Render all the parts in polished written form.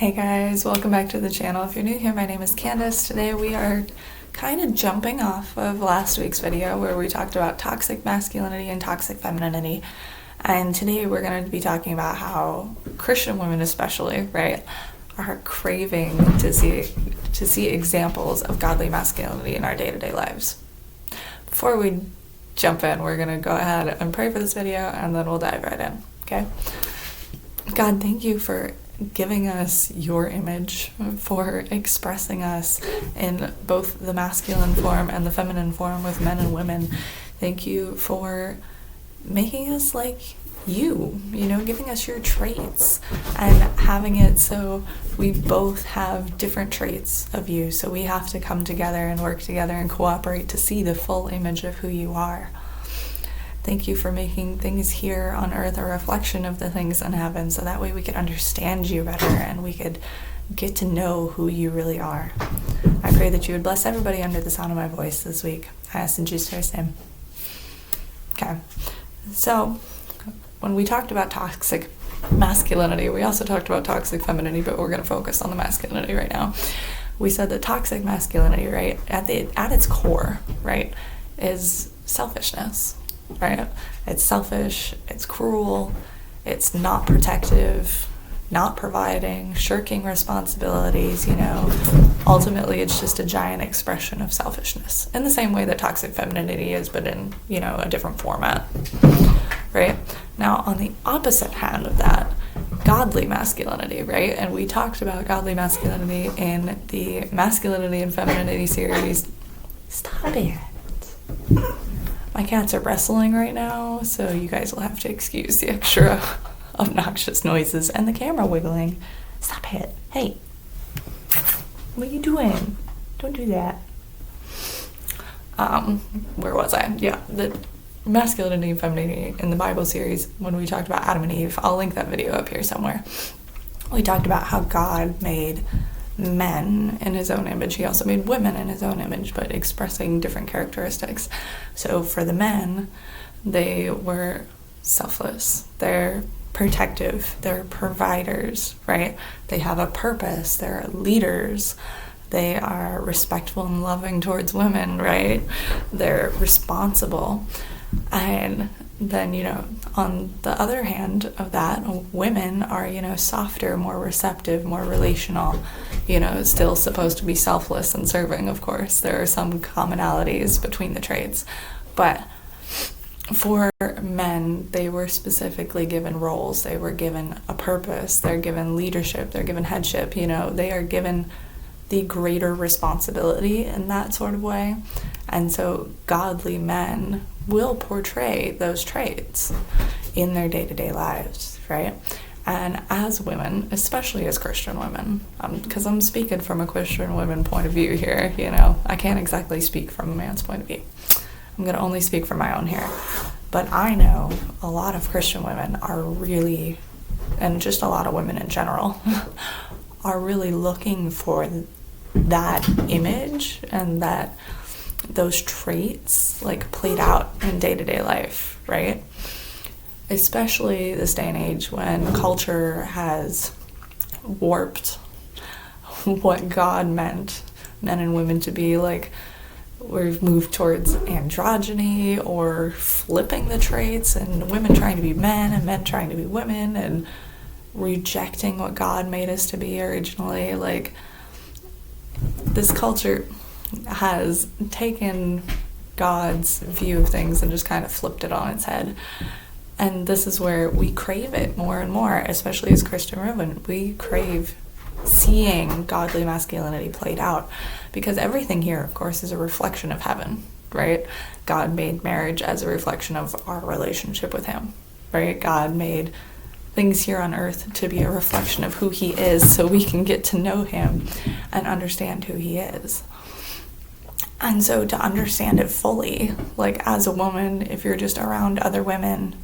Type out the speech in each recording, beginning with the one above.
Hey guys, welcome back to the channel. If you're new here, my name is Candice. Today we are kind of jumping off of last week's video where we talked about toxic masculinity and toxic femininity. And today we're going to be talking about how Christian women especially, right, are craving to see examples of godly masculinity in our day-to-day lives. Before we jump in, we're going to go ahead and pray for this video and then we'll dive right in, okay? God, thank you for giving us your image, for expressing us in both the masculine form and the feminine form with men and women. Thank you for making us like you, giving us your traits and having it so we both have different traits of you. So we have to come together and work together and cooperate to see the full image of who you are. Thank you for making things here on earth a reflection of the things in heaven, so that way we could understand you better and we could get to know who you really are. I pray that you would bless everybody under the sound of my voice this week. I ask in Jesus Christ's name. Okay, so when we talked about toxic masculinity, we also talked about toxic femininity, but we're going to focus on the masculinity right now. We said that toxic masculinity, right, at its core, right, is selfishness. Right? It's selfish, it's cruel, it's not protective, not providing, shirking responsibilities, Ultimately, it's just a giant expression of selfishness in the same way that toxic femininity is, but in, a different format. Right? Now, on the opposite hand of that, godly masculinity, right? And we talked about godly masculinity in the Masculinity and Femininity series. Stop it. My cats are wrestling right now, so you guys will have to excuse the extra obnoxious noises and the camera wiggling. Stop it. Hey, what are you doing? Don't do that. Where was I? Yeah, the Masculinity and Femininity in the Bible series, when we talked about Adam and Eve, I'll link that video up here somewhere. We talked about how God made men in his own image. He also made women in his own image, but expressing different characteristics. So for the men, they were selfless, they're protective, they're providers, right? They have a purpose, they're leaders, they are respectful and loving towards women, right? They're responsible. And then, on the other hand of that, women are, softer, more receptive, more relational, still supposed to be selfless and serving, of course. There are some commonalities between the traits. But for men, they were specifically given roles. They were given a purpose. They're given leadership. They're given headship. They are given the greater responsibility in that sort of way. And so godly men will portray those traits in their day-to-day lives, right? And as women, especially as Christian women, because I'm speaking from a Christian woman point of view here, I can't exactly speak from a man's point of view. I'm going to only speak from my own here. But I know a lot of Christian women are really, and just a lot of women in general, are really looking for that image and those traits played out in day-to-day life, right? Especially this day and age when culture has warped what God meant men and women to be. We've moved towards androgyny or flipping the traits, and women trying to be men and men trying to be women, and rejecting what God made us to be originally. This culture has taken God's view of things and just kind of flipped it on its head. And this is where we crave it more and more, especially as Christian women. We crave seeing godly masculinity played out, because everything here, of course, is a reflection of heaven, right? God made marriage as a reflection of our relationship with him, right? God made things here on earth to be a reflection of who he is, so we can get to know him and understand who he is. And so to understand it fully, as a woman, if you're just around other women,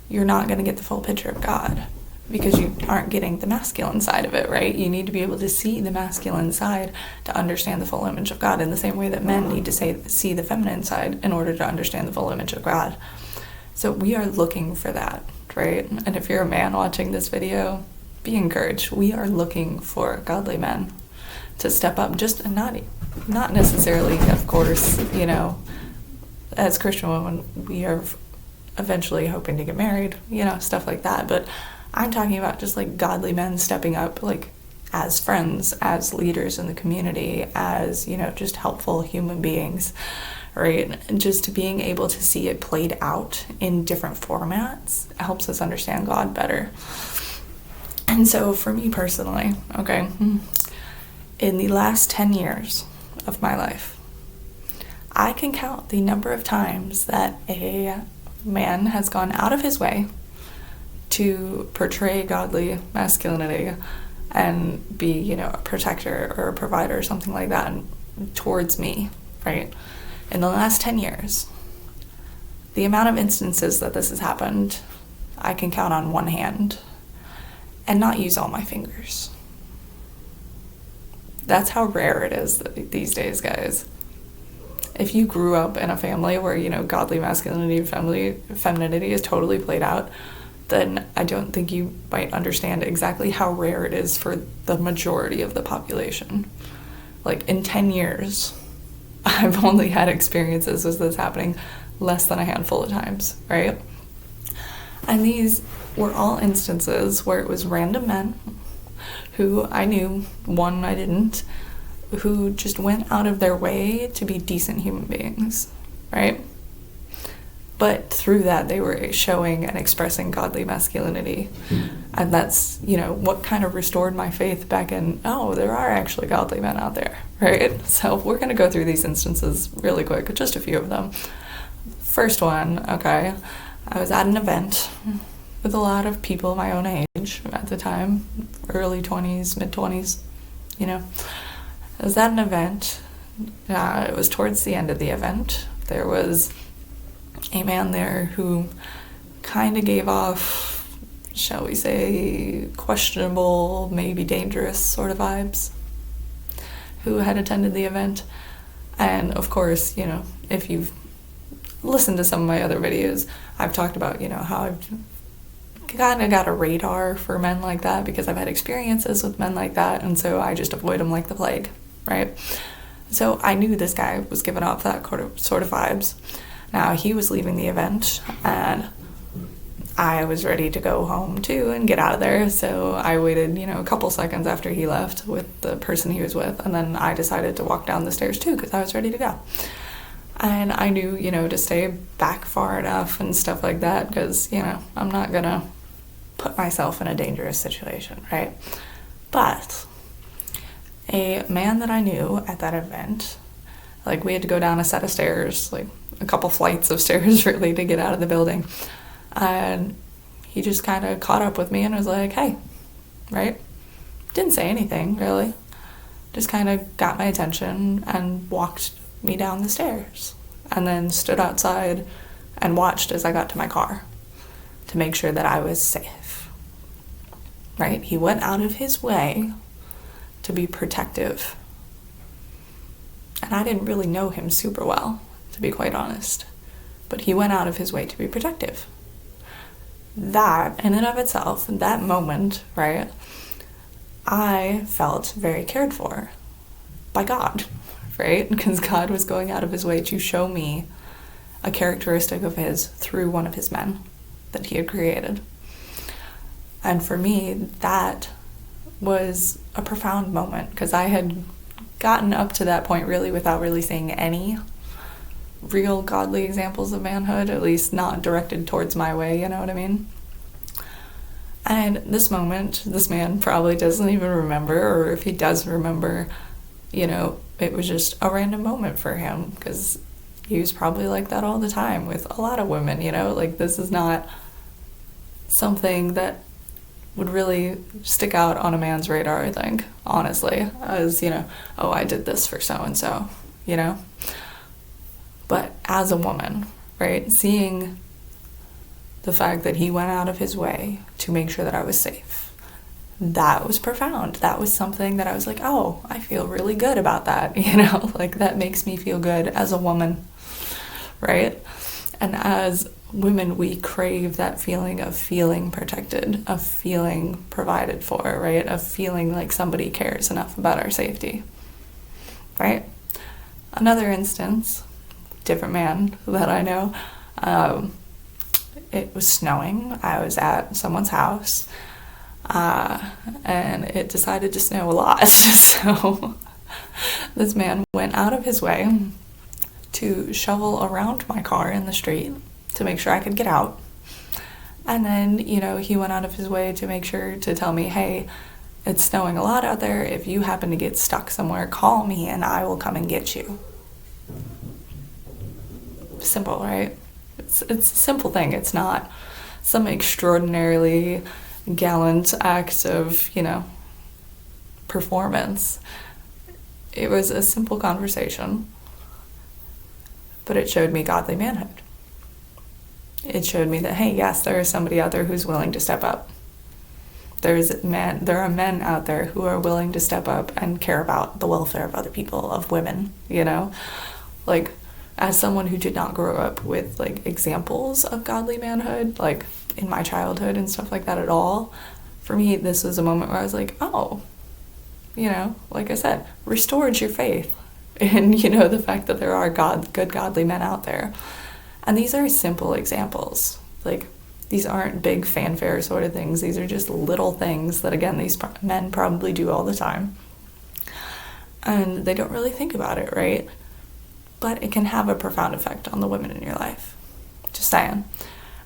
you're not going to get the full picture of God, because you aren't getting the masculine side of it, right? You need to be able to see the masculine side to understand the full image of God, in the same way that men need to see the feminine side in order to understand the full image of God. So we are looking for that, right? And if you're a man watching this video, be encouraged. We are looking for godly men to step up, just not necessarily, of course, as Christian women, we are eventually hoping to get married, stuff like that. But I'm talking about just like godly men stepping up, like as friends, as leaders in the community, as, just helpful human beings, right? And just being able to see it played out in different formats helps us understand God better. And so for me personally, okay, in the last 10 years of my life, I can count the number of times that a man has gone out of his way to portray godly masculinity and be, a protector or a provider or something like that towards me, right? In the last 10 years, the amount of instances that this has happened, I can count on one hand and not use all my fingers. That's how rare it is these days, guys. If you grew up in a family where, godly masculinity and femininity is totally played out, then I don't think you might understand exactly how rare it is for the majority of the population. Like, in 10 years, I've only had experiences with this happening less than a handful of times, right? And these were all instances where it was random men who I knew, one I didn't, who just went out of their way to be decent human beings, right? But through that, they were showing and expressing godly masculinity. And that's, what kind of restored my faith back in, there are actually godly men out there, right? So we're going to go through these instances really quick, just a few of them. First one, okay, I was at an event with a lot of people my own age at the time, early 20s, mid-20s, I was at an event. It was towards the end of the event. There was a man there who kind of gave off, shall we say, questionable, maybe dangerous sort of vibes, who had attended the event. And of course, if you've listened to some of my other videos, I've talked about, how I've kind of got a radar for men like that because I've had experiences with men like that, and so I just avoid them like the plague, right? So I knew this guy was giving off that sort of vibes. Now, he was leaving the event, and I was ready to go home, too, and get out of there. So I waited, a couple seconds after he left with the person he was with, and then I decided to walk down the stairs, too, because I was ready to go. And I knew, to stay back far enough and stuff like that, because, I'm not going to put myself in a dangerous situation, right? But a man that I knew at that event, like, we had to go down a set of stairs, like a couple flights of stairs really to get out of the building. And he just kind of caught up with me and was like, hey, right? Didn't say anything, really. Just kind of got my attention and walked me down the stairs. And then stood outside and watched as I got to my car to make sure that I was safe. Right? He went out of his way to be protective. And I didn't really know him super well, to be quite honest. But he went out of his way to be protective. That, in and of itself, that moment, right, I felt very cared for by God, right? Because God was going out of his way to show me a characteristic of his through one of his men that he had created. And for me, that was a profound moment, because I had gotten up to that point really without really seeing any real godly examples of manhood, at least not directed towards my way, you know what I mean? And this moment, this man probably doesn't even remember, or if he does remember, it was just a random moment for him, because he was probably like that all the time with a lot of women, like, this is not something that would really stick out on a man's radar, I think, honestly, as, I did this for so-and-so, But as a woman, right, seeing the fact that he went out of his way to make sure that I was safe, that was profound. That was something that I was like, oh, I feel really good about that, like, that makes me feel good as a woman, right? And as women, we crave that feeling of feeling protected, of feeling provided for, right? Of feeling like somebody cares enough about our safety, right? Another instance, different man that I know, it was snowing. I was at someone's house, and it decided to snow a lot. So this man went out of his way to shovel around my car in the street to make sure I could get out. And then, he went out of his way to make sure to tell me, hey, it's snowing a lot out there. If you happen to get stuck somewhere, call me and I will come and get you. Simple, right? It's a simple thing. It's not some extraordinarily gallant act of, performance. It was a simple conversation, but it showed me godly manhood. It showed me that, hey, yes, there is somebody out there who's willing to step up. There are men out there who are willing to step up and care about the welfare of other people, of women, Like, as someone who did not grow up with, examples of godly manhood, in my childhood and stuff like that at all, for me, this was a moment where I was like, oh, like I said, restored your faith in, the fact that there are good godly men out there. And these are simple examples. These aren't big fanfare sort of things. These are just little things that, again, these men probably do all the time. And they don't really think about it, right? But it can have a profound effect on the women in your life. Just saying.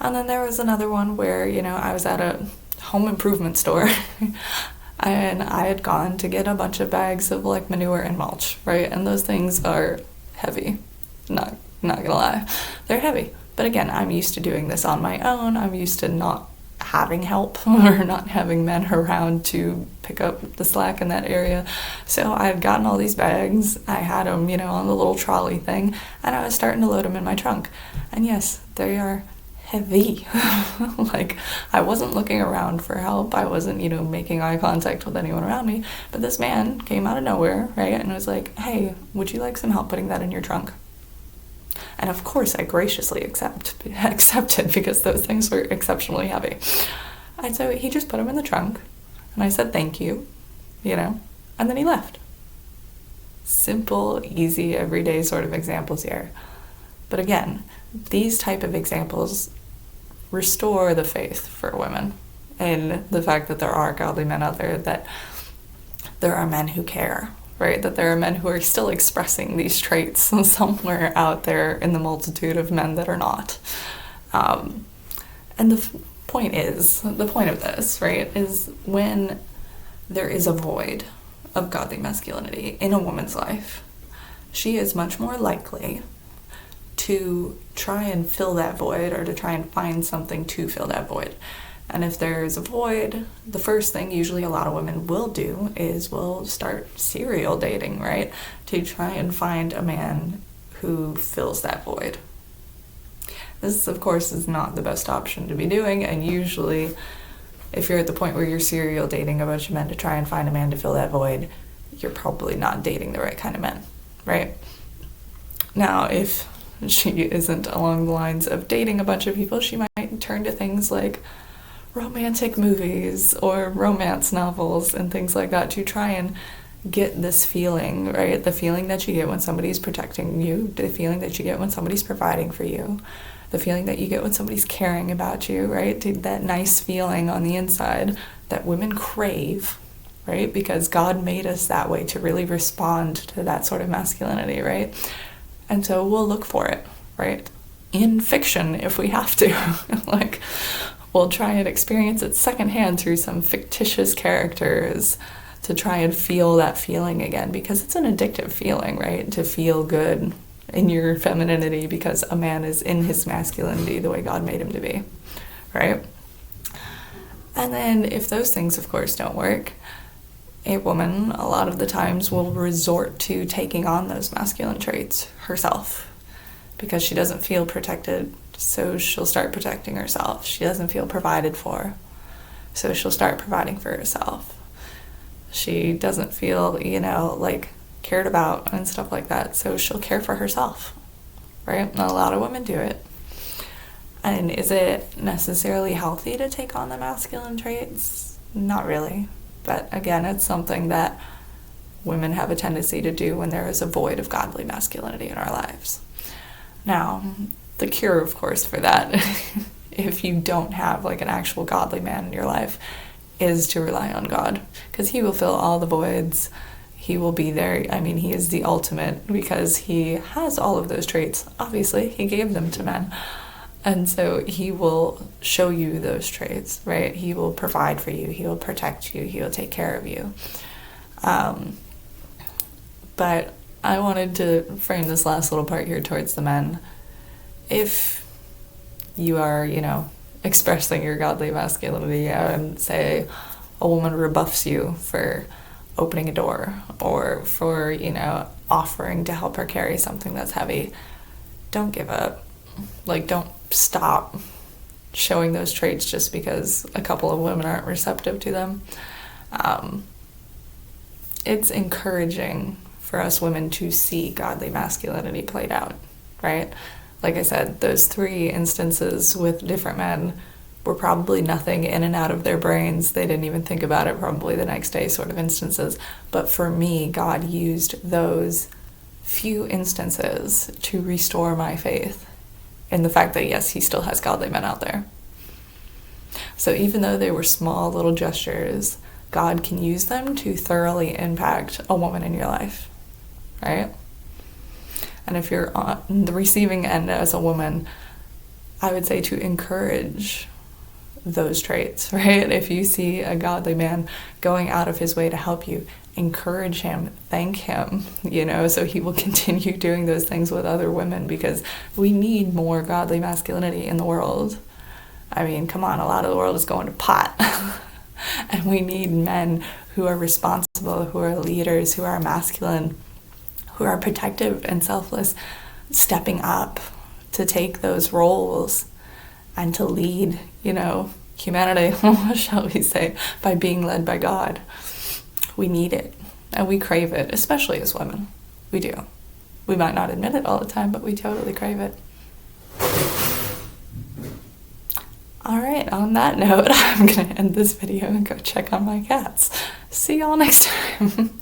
And then there was another one where, I was at a home improvement store and I had gone to get a bunch of bags of manure and mulch, right? And those things are heavy. Not gonna lie. They're heavy. But again, I'm used to doing this on my own. I'm used to not having help or not having men around to pick up the slack in that area. So I had gotten all these bags. I had them, on the little trolley thing, and I was starting to load them in my trunk. And yes, they are heavy. I wasn't looking around for help. I wasn't, making eye contact with anyone around me. But this man came out of nowhere, right, and was like, hey, would you like some help putting that in your trunk? And of course, I graciously accepted because those things were exceptionally heavy. And so he just put them in the trunk, and I said thank you, and then he left. Simple, easy, everyday sort of examples here. But again, these type of examples restore the faith for women in the fact that there are godly men out there, that there are men who care, right? That there are men who are still expressing these traits somewhere out there in the multitude of men that are not. And the point of this, right, is when there is a void of godly masculinity in a woman's life, she is much more likely to try and fill that void or to try and find something to fill that void. And if there's a void, the first thing usually a lot of women will do is will start serial dating, right? To try and find a man who fills that void. This, of course, is not the best option to be doing, and usually if you're at the point where you're serial dating a bunch of men to try and find a man to fill that void, you're probably not dating the right kind of men, right? Now, if she isn't along the lines of dating a bunch of people, she might turn to things like romantic movies or romance novels and things like that to try and get this feeling, right? The feeling that you get when somebody's protecting you, the feeling that you get when somebody's providing for you, the feeling that you get when somebody's caring about you, right? That nice feeling on the inside that women crave, right? Because God made us that way to really respond to that sort of masculinity, right? And so we'll look for it, right? In fiction, if we have to. We'll try and experience it secondhand through some fictitious characters to try and feel that feeling again, because it's an addictive feeling, right? To feel good in your femininity because a man is in his masculinity the way God made him to be, right? And then if those things, of course, don't work, a woman a lot of the times will resort to taking on those masculine traits herself because she doesn't feel protected, so she'll start protecting herself. She doesn't feel provided for, so she'll start providing for herself. She doesn't feel, cared about and stuff like that, so she'll care for herself, right? And a lot of women do it. And is it necessarily healthy to take on the masculine traits? Not really. But again, it's something that women have a tendency to do when there is a void of godly masculinity in our lives. Now, the cure, of course, for that, if you don't have like an actual godly man in your life, is to rely on God, because he will fill all the voids. He will be there. I mean, he is the ultimate, because he has all of those traits. Obviously, he gave them to men. And so he will show you those traits, right? He will provide for you. He will protect you. He will take care of you. But I wanted to frame this last little part here towards the men. If you are, expressing your godly masculinity, and say a woman rebuffs you for opening a door, or for, offering to help her carry something that's heavy, don't give up. Like, don't stop showing those traits just because a couple of women aren't receptive to them. It's encouraging for us women to see godly masculinity played out, right? Like I said, those 3 instances with different men were probably nothing in and out of their brains. They didn't even think about it probably the next day sort of instances. But for me, God used those few instances to restore my faith in the fact that, yes, he still has godly men out there. So even though they were small little gestures, God can use them to thoroughly impact a woman in your life, right? And if you're on the receiving end as a woman, I would say to encourage those traits, right? If you see a godly man going out of his way to help you, encourage him, thank him, so he will continue doing those things with other women, because we need more godly masculinity in the world. I mean, come on, a lot of the world is going to pot. And we need men who are responsible, who are leaders, who are masculine, who are protective and selfless, stepping up to take those roles and to lead, humanity, shall we say, by being led by God. We need it, and we crave it, especially as women. We do. We might not admit it all the time, but we totally crave it. All right, on that note, I'm going to end this video and go check on my cats. See y'all next time.